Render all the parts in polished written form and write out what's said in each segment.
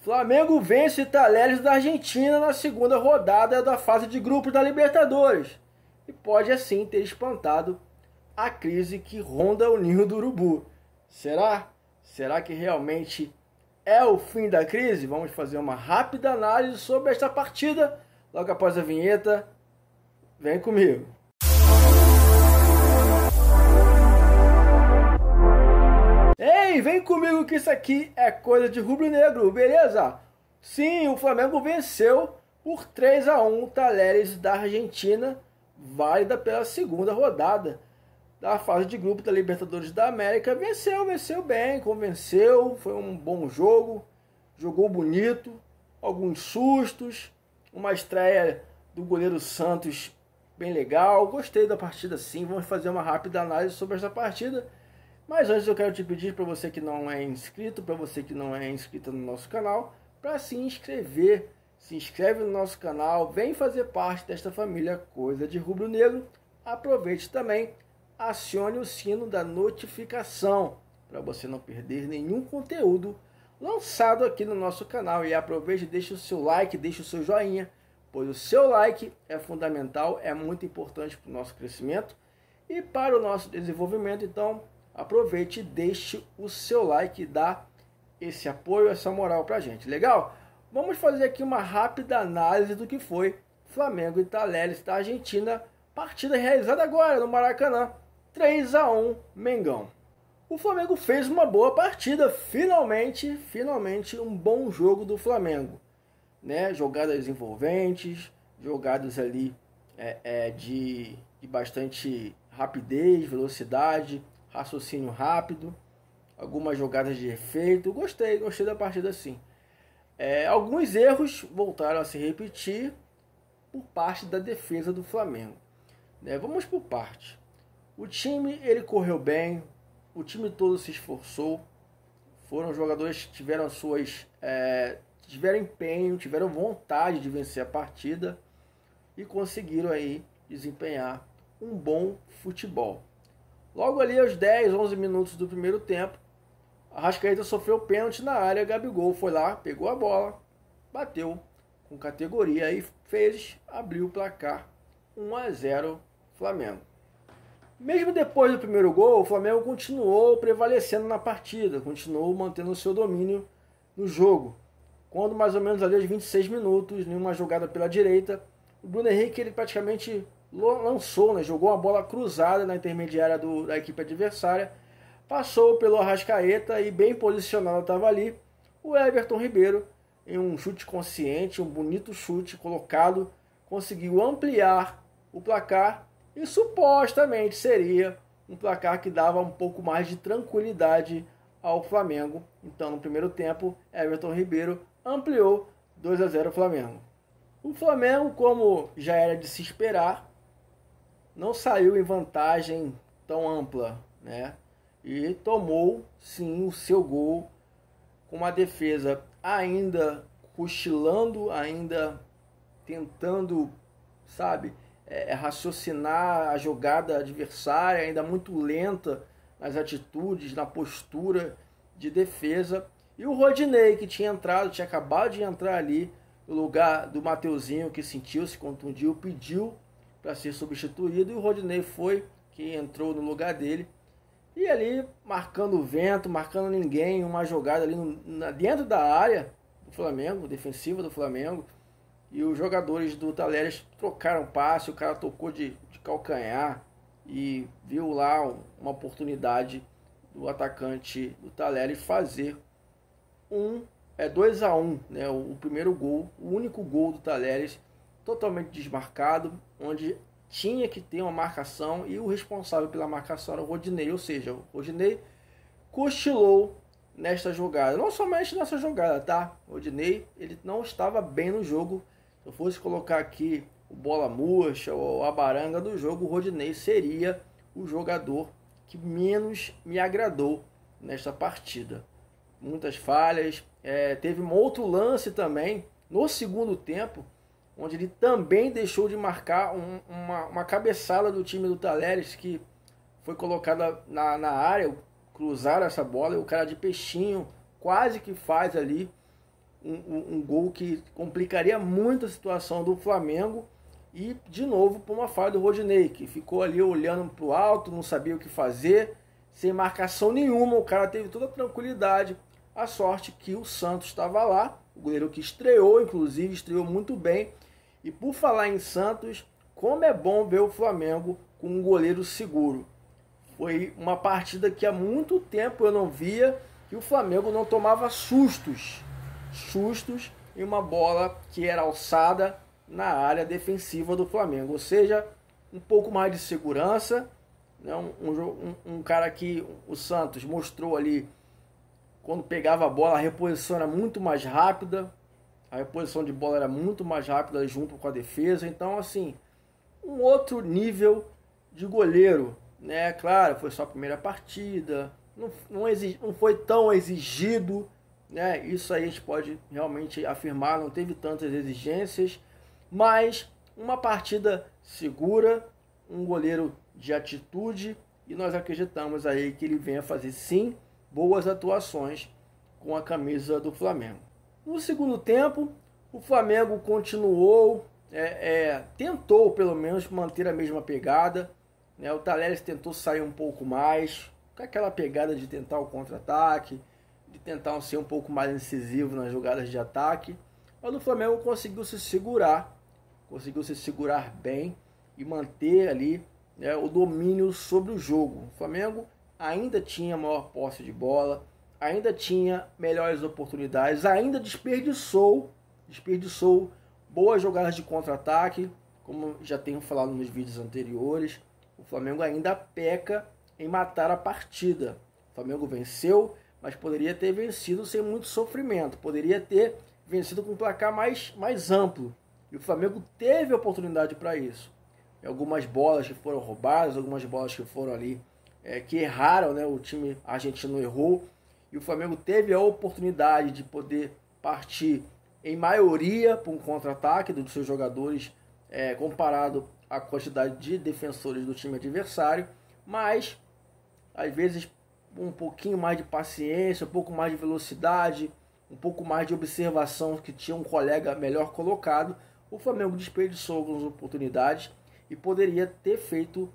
Flamengo vence Talheres da Argentina na segunda rodada da fase de grupos da Libertadores e pode assim ter espantado a crise que ronda o ninho do urubu. Será? Será que realmente é o fim da crise? Vamos fazer uma rápida análise sobre esta partida logo após a vinheta. Vem comigo. Ei, vem comigo que isso aqui é coisa de rubro-negro, beleza? Sim, o Flamengo venceu por 3-1 o Talheres da Argentina, válida pela segunda rodada da fase de grupo da Libertadores da América. Venceu bem, convenceu, foi um bom jogo, jogou bonito, alguns sustos, uma estreia do goleiro Santos bem legal. Gostei da partida sim, vamos fazer uma rápida análise sobre essa partida. Mas antes eu quero te pedir, para você que não é inscrito, para você que não é inscrita no nosso canal, para se inscrever. Se inscreve no nosso canal, vem fazer parte desta família Coisa de Rubro Negro. Aproveite também, acione o sino da notificação, para você não perder nenhum conteúdo lançado aqui no nosso canal. E aproveite e deixe o seu like, deixe o seu joinha, pois o seu like é fundamental, é muito importante para o nosso crescimento e para o nosso desenvolvimento. Então, aproveite e deixe o seu like e dá esse apoio, essa moral pra gente, legal? Vamos fazer aqui uma rápida análise do que foi Flamengo e Talheres da Argentina, partida realizada agora no Maracanã, 3-1 Mengão. O Flamengo fez uma boa partida, finalmente um bom jogo do Flamengo, né? Jogadas envolventes, jogadas ali de bastante rapidez, velocidade, raciocínio rápido, algumas jogadas de efeito. Gostei da partida sim. Alguns erros voltaram a se repetir por parte da defesa do Flamengo, né? Vamos por parte. O time ele correu bem, o time todo se esforçou, foram jogadores que tiveram tiveram empenho, tiveram vontade de vencer a partida e conseguiram aí desempenhar um bom futebol. Logo ali aos 10, 11 minutos do primeiro tempo, a Arrascaeta sofreu pênalti na área, Gabigol foi lá, pegou a bola, bateu com categoria e abriu o placar 1-0 Flamengo. Mesmo depois do primeiro gol, o Flamengo continuou prevalecendo na partida, continuou mantendo o seu domínio no jogo. Quando mais ou menos ali aos 26 minutos, em uma jogada pela direita, o Bruno Henrique ele praticamente lançou, né? Jogou uma bola cruzada na intermediária da equipe adversária, passou pelo Arrascaeta e bem posicionado estava ali o Everton Ribeiro, em um chute consciente, um bonito chute colocado, conseguiu ampliar o placar e supostamente seria um placar que dava um pouco mais de tranquilidade ao Flamengo. Então no primeiro tempo, Everton Ribeiro ampliou 2-0 Flamengo. O Flamengo, como já era de se esperar, não saiu em vantagem tão ampla, né? E tomou sim o seu gol com uma defesa ainda cochilando, ainda tentando, raciocinar a jogada adversária, ainda muito lenta nas atitudes, na postura de defesa. E o Rodinei, que tinha acabado de entrar ali no lugar do Mateuzinho, que se contundiu, pediu para ser substituído, e o Rodinei foi que entrou no lugar dele, e ali marcando o vento, marcando ninguém, uma jogada ali dentro da área do Flamengo, defensiva do Flamengo, e os jogadores do Talheres trocaram passe, o cara tocou de calcanhar e viu lá uma oportunidade do atacante do Talheres fazer 2-1, né? O primeiro gol, o único gol do Talheres, totalmente desmarcado, onde tinha que ter uma marcação e o responsável pela marcação era o Rodinei, ou seja, o Rodinei cochilou nesta jogada, não somente nessa jogada, tá? O Rodinei ele não estava bem no jogo. Se eu fosse colocar aqui o bola murcha ou a baranga do jogo, o Rodinei seria o jogador que menos me agradou nesta partida. Muitas falhas, teve um outro lance também no segundo tempo, onde ele também deixou de marcar uma cabeçada do time do Talheres, que foi colocada na área, cruzaram essa bola e o cara de peixinho quase que faz ali um gol que complicaria muito a situação do Flamengo. E de novo por uma falha do Rodinei, que ficou ali olhando para o alto, não sabia o que fazer, sem marcação nenhuma. O cara teve toda a tranquilidade. A sorte que o Santos estava lá, o goleiro que estreou, inclusive, estreou muito bem. E por falar em Santos, como é bom ver o Flamengo com um goleiro seguro. Foi uma partida que há muito tempo eu não via, que o Flamengo não tomava sustos em uma bola que era alçada na área defensiva do Flamengo. Ou seja, um pouco mais de segurança, né? Um cara que o Santos mostrou ali, quando pegava a bola, a reposição era muito mais rápida, a reposição de bola era muito mais rápida junto com a defesa. Então, assim, um outro nível de goleiro, né? Claro, foi só a primeira partida, não foi tão exigido, né? Isso aí a gente pode realmente afirmar, não teve tantas exigências, mas uma partida segura, um goleiro de atitude, e nós acreditamos aí que ele venha fazer sim boas atuações com a camisa do Flamengo. No segundo tempo, o Flamengo continuou, tentou pelo menos manter a mesma pegada, né? O Telles tentou sair um pouco mais, com aquela pegada de tentar o contra-ataque, de tentar ser um pouco mais incisivo nas jogadas de ataque, mas o Flamengo conseguiu se segurar bem e manter ali, né, o domínio sobre o jogo. O Flamengo ainda tinha maior posse de bola, ainda tinha melhores oportunidades, ainda desperdiçou boas jogadas de contra-ataque, como já tenho falado nos vídeos anteriores. O Flamengo ainda peca em matar a partida. O Flamengo venceu, mas poderia ter vencido sem muito sofrimento, poderia ter vencido com um placar mais amplo. E o Flamengo teve oportunidade para isso. Algumas bolas que foram roubadas, algumas bolas que foram ali, que erraram, né? O time argentino errou. E o Flamengo teve a oportunidade de poder partir em maioria para um contra-ataque dos seus jogadores, comparado à quantidade de defensores do time adversário. Mas, às vezes, um pouquinho mais de paciência, um pouco mais de velocidade, um pouco mais de observação, que tinha um colega melhor colocado, o Flamengo desperdiçou algumas oportunidades e poderia ter feito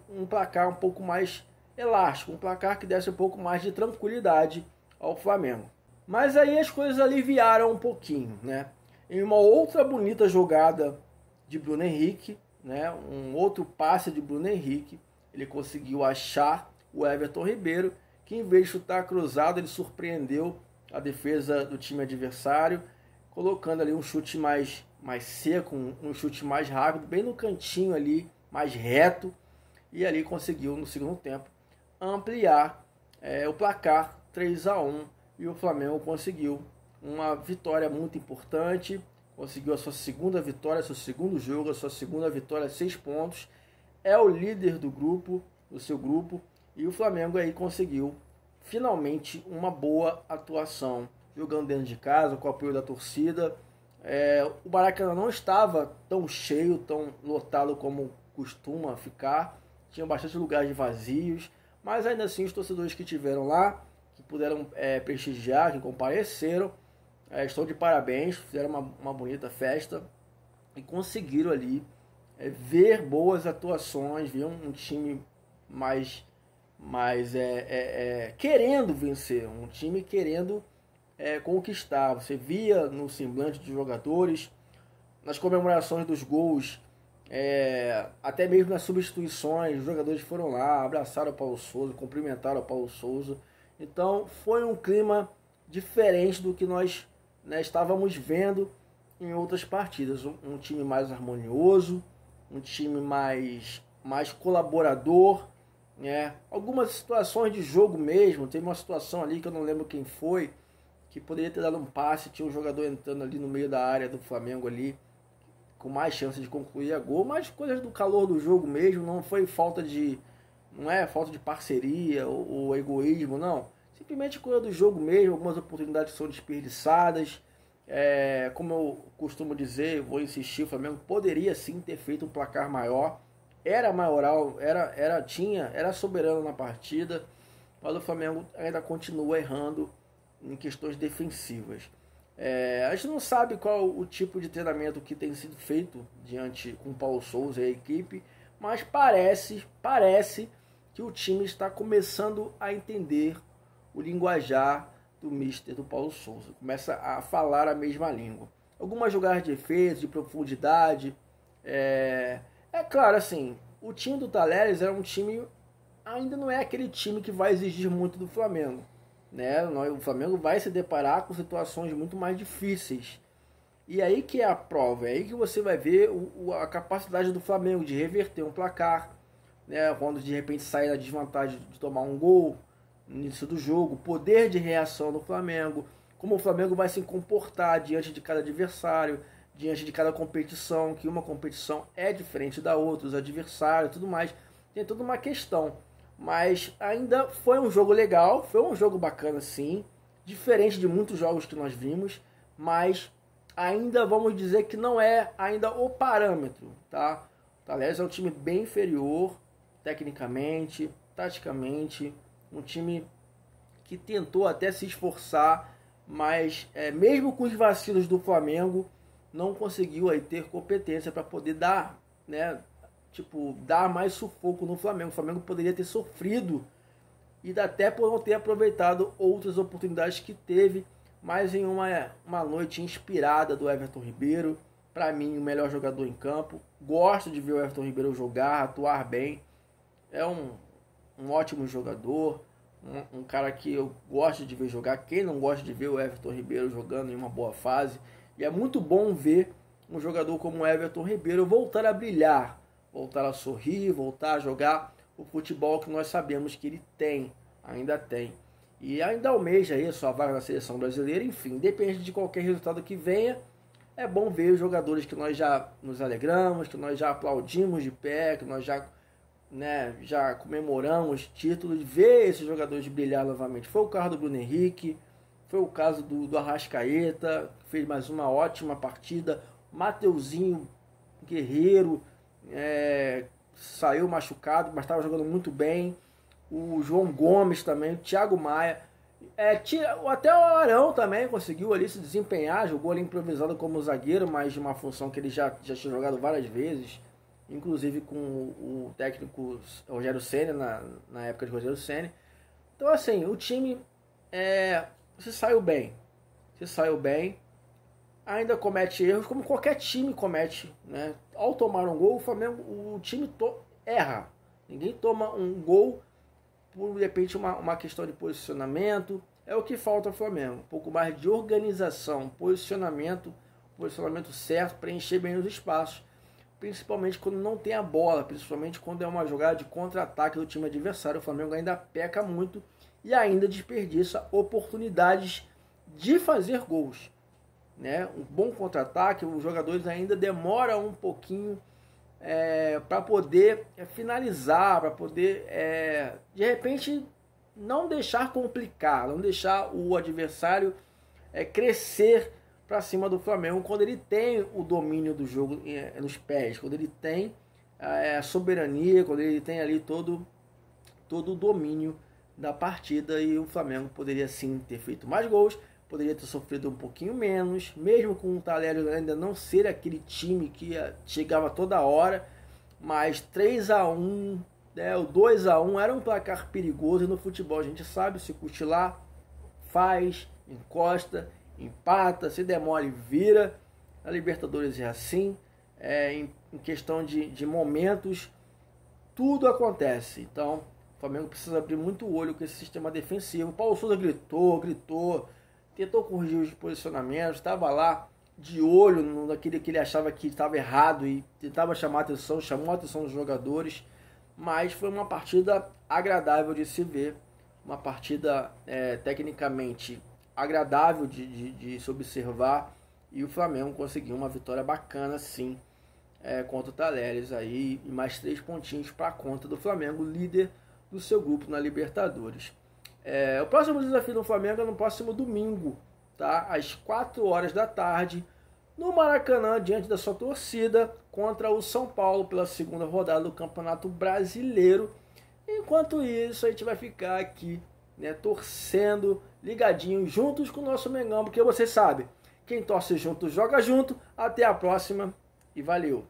um placar um pouco mais elástico, um placar que desse um pouco mais de tranquilidade ao Flamengo. Mas aí as coisas aliviaram um pouquinho, né? Em uma outra bonita jogada de Bruno Henrique, né? Um outro passe de Bruno Henrique, ele conseguiu achar o Everton Ribeiro, que em vez de chutar cruzado, ele surpreendeu a defesa do time adversário, colocando ali um chute mais seco, um chute mais rápido, bem no cantinho ali, mais reto, e ali conseguiu no segundo tempo ampliar o placar 3-1, e o Flamengo conseguiu uma vitória muito importante, conseguiu a sua segunda vitória, seu segundo jogo, a sua segunda vitória, 6 pontos, é o líder do grupo, do seu grupo, e o Flamengo aí conseguiu finalmente uma boa atuação, jogando dentro de casa, com o apoio da torcida. O Maracanã não estava tão cheio, tão lotado como costuma ficar, tinha bastante lugares vazios, mas ainda assim os torcedores que estiveram lá, que puderam prestigiar, que compareceram, estão de parabéns, fizeram uma bonita festa e conseguiram ali ver boas atuações, ver um time mais querendo vencer, um time querendo conquistar. Você via no semblante dos jogadores, nas comemorações dos gols, até mesmo nas substituições, os jogadores foram lá, abraçaram o Paulo Sousa, cumprimentaram o Paulo Sousa. Então foi um clima diferente do que nós, estávamos vendo em outras partidas. Um time mais harmonioso, um time mais colaborador, né? Algumas situações de jogo mesmo, teve uma situação ali que eu não lembro quem foi, que poderia ter dado um passe, tinha um jogador entrando ali no meio da área do Flamengo ali, com mais chance de concluir a gol, mas coisas do calor do jogo mesmo, não foi falta de, não é falta de parceria ou egoísmo, não, simplesmente coisa do jogo mesmo, algumas oportunidades são desperdiçadas. Como eu costumo dizer, vou insistir, o Flamengo poderia sim ter feito um placar maior, era maioral, era soberano na partida, mas o Flamengo ainda continua errando em questões defensivas. A gente não sabe qual o tipo de treinamento que tem sido feito diante com o Paulo Souza e a equipe, mas parece que o time está começando a entender o linguajar do Mister do Paulo Souza. Começa a falar a mesma língua. Algumas jogadas de efeito, de profundidade. Claro, assim, o time do Talleres é um time, ainda não é aquele time que vai exigir muito do Flamengo. Né? O Flamengo vai se deparar com situações muito mais difíceis. E aí que é a prova, é aí que você vai ver a capacidade do Flamengo de reverter um placar, né? Quando de repente sai da desvantagem de tomar um gol no início do jogo, poder de reação do Flamengo, como o Flamengo vai se comportar diante de cada adversário, diante de cada competição, que uma competição é diferente da outra, os adversários, tudo mais, tem toda uma questão. Mas ainda foi um jogo legal, foi um jogo bacana sim, diferente de muitos jogos que nós vimos, mas ainda vamos dizer que não é ainda o parâmetro, tá? O Talleres é um time bem inferior, tecnicamente, taticamente, um time que tentou até se esforçar, mas mesmo com os vacilos do Flamengo, não conseguiu aí ter competência para poder dar, né, dar mais sufoco no Flamengo. O Flamengo poderia ter sofrido e até por não ter aproveitado outras oportunidades que teve, mas em uma noite inspirada do Everton Ribeiro, para mim o melhor jogador em campo. Gosto de ver o Everton Ribeiro jogar, atuar bem. É um ótimo jogador, um cara que eu gosto de ver jogar. Quem não gosta de ver o Everton Ribeiro jogando em uma boa fase? E é muito bom ver um jogador como o Everton Ribeiro voltar a brilhar, voltar a sorrir, voltar a jogar o futebol que nós sabemos que ele tem, ainda tem. E ainda almeja aí a sua vaga na seleção brasileira. Enfim, depende de qualquer resultado que venha. É bom ver os jogadores que nós já nos alegramos, que nós já aplaudimos de pé, que nós já comemoramos títulos, ver esses jogadores brilhar novamente. Foi o caso do Bruno Henrique, foi o caso do Arrascaeta, que fez mais uma ótima partida. Mateuzinho Guerreiro saiu machucado, mas estava jogando muito bem. O João Gomes também, o Thiago Maia. Até o Arão também conseguiu ali se desempenhar, jogou ali improvisado como zagueiro, mas de uma função que ele já tinha jogado várias vezes, inclusive com o técnico Rogério Ceni, na época de Rogério Ceni. Então assim, o time se saiu bem, ainda comete erros como qualquer time comete, né? Ao tomar um gol, o time erra. Ninguém toma um gol por, de repente, uma questão de posicionamento. É o que falta ao Flamengo. Um pouco mais de organização, posicionamento certo, preencher bem os espaços. Principalmente quando não tem a bola, principalmente quando é uma jogada de contra-ataque do time adversário. O Flamengo ainda peca muito e ainda desperdiça oportunidades de fazer gols. Né? Um bom contra-ataque, os jogadores ainda demoram um pouquinho para poder finalizar, para poder de repente não deixar complicar, não deixar o adversário crescer para cima do Flamengo quando ele tem o domínio do jogo nos pés, quando ele tem a soberania, quando ele tem ali todo o domínio da partida. E o Flamengo poderia sim ter feito mais gols, poderia ter sofrido um pouquinho menos, mesmo com o Talleres ainda não ser aquele time que chegava toda hora, mas 3-1, né, o 2-1 era um placar perigoso. E no futebol a gente sabe, se cochilar, faz, encosta, empata, se demora e vira. A Libertadores é assim, em questão de momentos, tudo acontece. Então o Flamengo precisa abrir muito o olho com esse sistema defensivo. O Paulo Souza gritou, tentou corrigir os posicionamentos, estava lá de olho naquele que ele achava que estava errado e tentava chamou a atenção dos jogadores, mas foi uma partida agradável de se ver, uma partida tecnicamente agradável de se observar, e o Flamengo conseguiu uma vitória bacana sim contra o Talleres aí, e mais 3 pontinhos para a conta do Flamengo, líder do seu grupo na Libertadores. O próximo desafio do Flamengo é no próximo domingo, tá? Às 4 horas da tarde, no Maracanã, diante da sua torcida, contra o São Paulo pela segunda rodada do Campeonato Brasileiro. Enquanto isso, a gente vai ficar aqui, né, torcendo, ligadinho, juntos com o nosso Mengão, porque você sabe Quem torce junto, joga junto. Até a próxima e valeu!